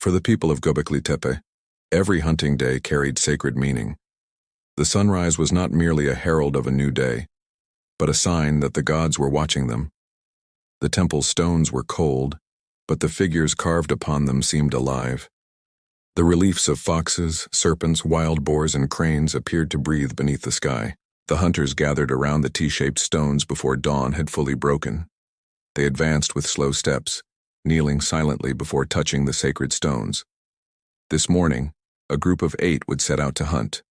For the people of Gobeklitepe, every hunting day carried sacred meaning. The sunrise was not merely a herald of a new day, but a sign that the gods were watching them. The temple's stones were cold, but the figures carved upon them seemed alive. The reliefs of foxes, serpents, wild boars, and cranes appeared to breathe beneath the sky. The hunters gathered around the T-shaped stones before dawn had fully broken. They advanced with slow steps, kneeling silently before touching the sacred stones. This morning, a group of 8 would set out to hunt.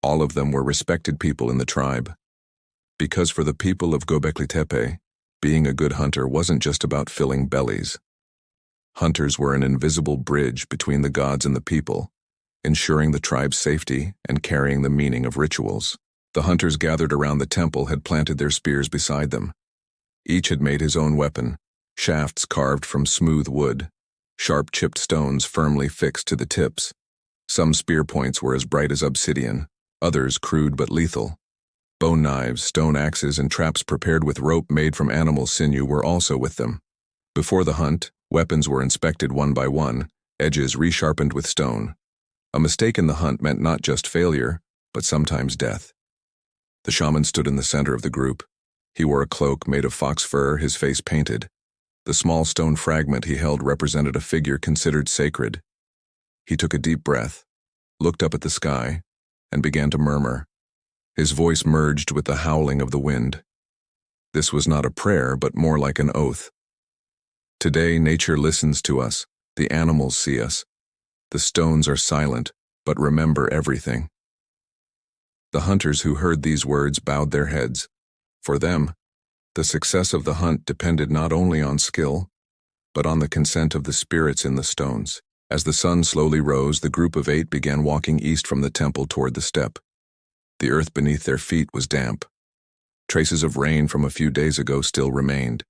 All of them were respected people in the tribe. Because for the people of Gobeklitepe, being a good hunter wasn't just about filling bellies. Hunters were an invisible bridge between the gods and the people, ensuring the tribe's safety and carrying the meaning of rituals. The hunters gathered around the temple had planted their spears beside them. Each had made his own weapon, shafts carved from smooth wood, sharp chipped stones firmly fixed to the tips. Some spear points were as bright as obsidian, others crude but lethal. Bone knives, stone axes, and traps prepared with rope made from animal sinew were also with them. Before the hunt, weapons were inspected one by one, edges resharpened with stone. A mistake in the hunt meant not just failure, but sometimes death. The shaman stood in the center of the group. He wore a cloak made of fox fur, his face painted. The small stone fragment he held represented a figure considered sacred. He took a deep breath, looked up at the sky, and began to murmur. His voice merged with the howling of the wind. This was not a prayer, but more like an oath. Today, nature listens to us. The animals see us. The stones are silent, but remember everything. The hunters who heard these words bowed their heads. For them, the success of the hunt depended not only on skill, but on the consent of the spirits in the stones. As the sun slowly rose, the group of 8 began walking east from the temple toward the steppe. The earth beneath their feet was damp. Traces of rain from a few days ago still remained.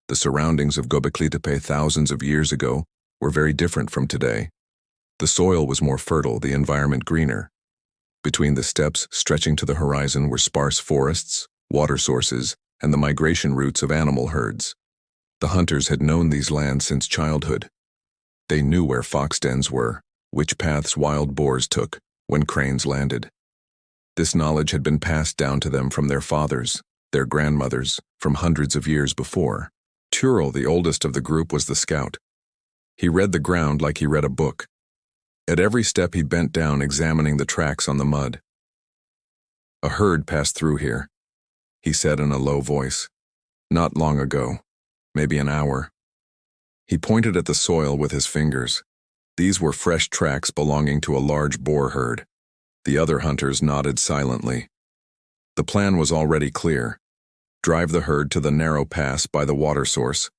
The surroundings of Gobeklitepe thousands of years ago were very different from today. The soil was more fertile, the environment greener. Between the steppes stretching to the horizon were sparse forests, water sources, and the migration routes of animal herds. The hunters had known these lands since childhood. They knew where fox dens were, which paths wild boars took when cranes landed. This knowledge had been passed down to them from their fathers, their grandmothers, from hundreds of years before. Turel, the oldest of the group, was the scout. He read the ground like he read a book. At every step he bent down, examining the tracks on the mud. "A herd passed through here," he said in a low voice. "Not long ago, maybe an hour." He pointed at the soil with his fingers. These were fresh tracks belonging to a large boar herd. The other hunters nodded silently. The plan was already clear. Drive the herd to the narrow pass by the water source,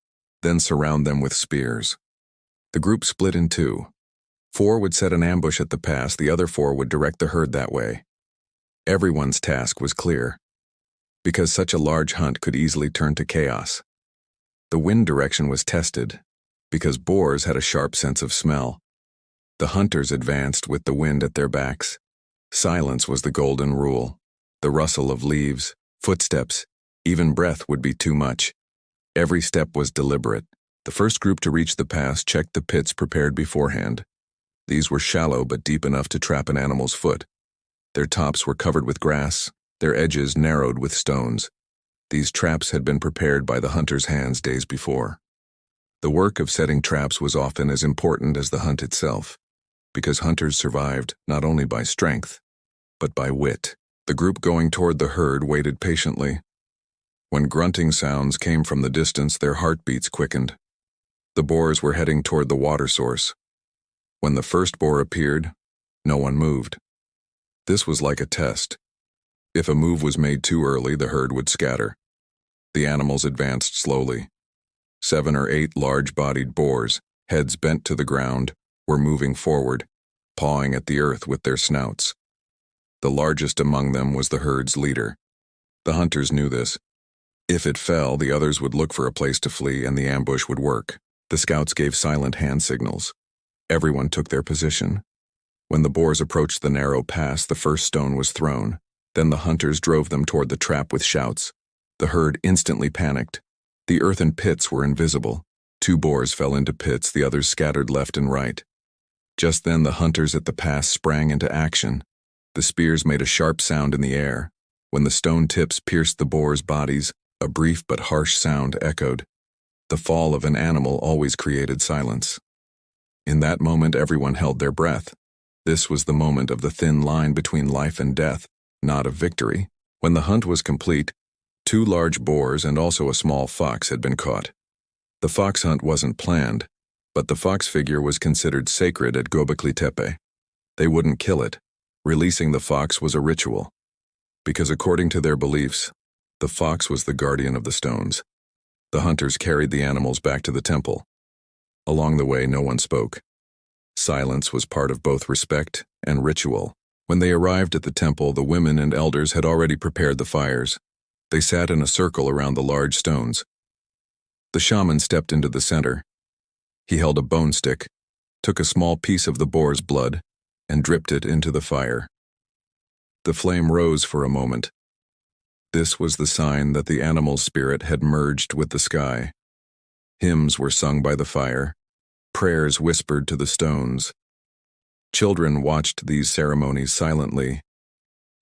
then surround them with spears. The group split in 2. 4 would set an ambush at the pass, the other 4 would direct the herd that way. Everyone's task was clear, because such a large hunt could easily turn to chaos. The wind direction was tested, because boars had a sharp sense of smell. The hunters advanced with the wind at their backs. Silence was the golden rule. The rustle of leaves, footsteps, even breath would be too much. Every step was deliberate. The first group to reach the pass checked the pits prepared beforehand. These were shallow but deep enough to trap an animal's foot. Their tops were covered with grass, their edges narrowed with stones. These traps had been prepared by the hunters' hands days before. The work of setting traps was often as important as the hunt itself, because hunters survived not only by strength, but by wit. The group going toward the herd waited patiently. When grunting sounds came from the distance, their heartbeats quickened. The boars were heading toward the water source. When the first boar appeared, no one moved. This was like a test. If a move was made too early, the herd would scatter. The animals advanced slowly. 7 or 8 large-bodied boars, heads bent to the ground, were moving forward, pawing at the earth with their snouts. The largest among them was the herd's leader. The hunters knew this. If it fell, the others would look for a place to flee and the ambush would work. The scouts gave silent hand signals. Everyone took their position. When the boars approached the narrow pass, the first stone was thrown. Then the hunters drove them toward the trap with shouts. The herd instantly panicked. The earthen pits were invisible. 2 boars fell into pits, the others scattered left and right. Just then the hunters at the pass sprang into action. The spears made a sharp sound in the air. When the stone tips pierced the boars' bodies, a brief but harsh sound echoed. The fall of an animal always created silence. In that moment everyone held their breath. This was the moment of the thin line between life and death, not of victory. When the hunt was complete, 2 large boars and also a small fox had been caught. The fox hunt wasn't planned, but the fox figure was considered sacred at Gobeklitepe. They wouldn't kill it. Releasing the fox was a ritual. Because according to their beliefs, the fox was the guardian of the stones. The hunters carried the animals back to the temple. Along the way, no one spoke. Silence was part of both respect and ritual. When they arrived at the temple, the women and elders had already prepared the fires. They sat in a circle around the large stones. The shaman stepped into the center. He held a bone stick, took a small piece of the boar's blood, and dripped it into the fire. The flame rose for a moment. This was the sign that the animal's spirit had merged with the sky. Hymns were sung by the fire. Prayers whispered to the stones. Children watched these ceremonies silently.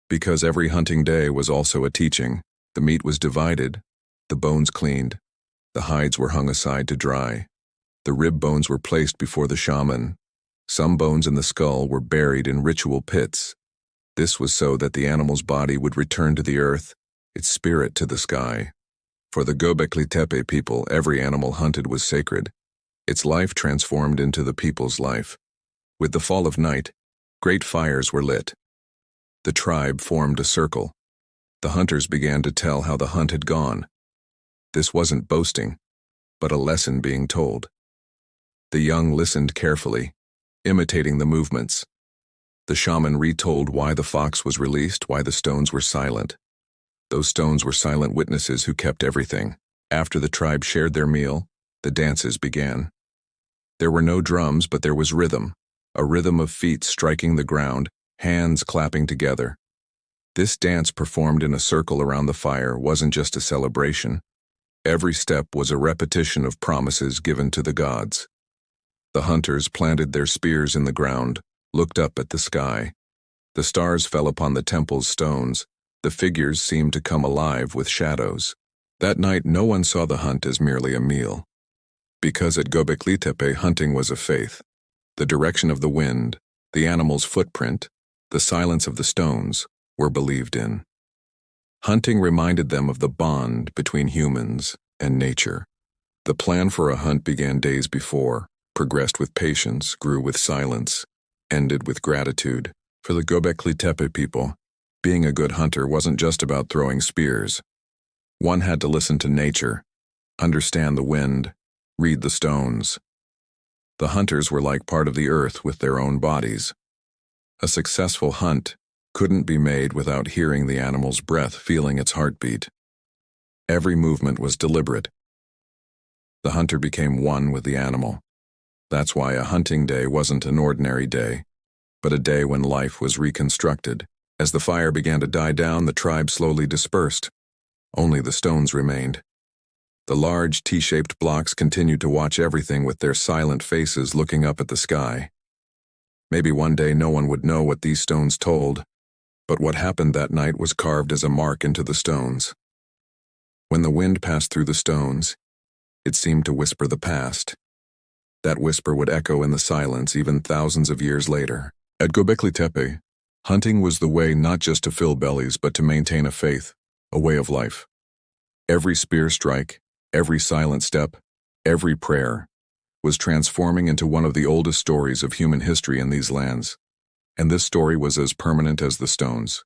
Because every hunting day was also a teaching, the meat was divided, the bones cleaned, the hides were hung aside to dry. The rib bones were placed before the shaman. Some bones in the skull were buried in ritual pits. This was so that the animal's body would return to the earth, its spirit to the sky. For the Gobeklitepe people, every animal hunted was sacred. Its life transformed into the people's life. With the fall of night, great fires were lit. The tribe formed a circle. The hunters began to tell how the hunt had gone. This wasn't boasting, but a lesson being told. The young listened carefully, imitating the movements. The shaman retold why the fox was released, why the stones were silent. Those stones were silent witnesses who kept everything. After the tribe shared their meal, the dances began. There were no drums, but there was rhythm, a rhythm of feet striking the ground, hands clapping together. This dance performed in a circle around the fire wasn't just a celebration. Every step was a repetition of promises given to the gods. The hunters planted their spears in the ground, looked up at the sky. The stars fell upon the temple's stones. The figures seemed to come alive with shadows. That night no one saw the hunt as merely a meal. Because at Gobeklitepe hunting was a faith. The direction of the wind, the animal's footprint, the silence of the stones were believed in. Hunting reminded them of the bond between humans and nature. The plan for a hunt began days before, progressed with patience, grew with silence, ended with gratitude. For the Gobeklitepe people, being a good hunter wasn't just about throwing spears. One had to listen to nature, understand the wind, read the stones. The hunters were like part of the earth with their own bodies. A successful hunt couldn't be made without hearing the animal's breath, feeling its heartbeat. Every movement was deliberate. The hunter became one with the animal. That's why a hunting day wasn't an ordinary day, but a day when life was reconstructed. As the fire began to die down, the tribe slowly dispersed. Only the stones remained. The large T-shaped blocks continued to watch everything with their silent faces looking up at the sky. Maybe one day no one would know what these stones told, but what happened that night was carved as a mark into the stones. When the wind passed through the stones, it seemed to whisper the past. That whisper would echo in the silence even thousands of years later. At Gobeklitepe, hunting was the way not just to fill bellies but to maintain a faith, a way of life. Every spear strike, every silent step, every prayer was transforming into one of the oldest stories of human history in these lands. And this story was as permanent as the stones.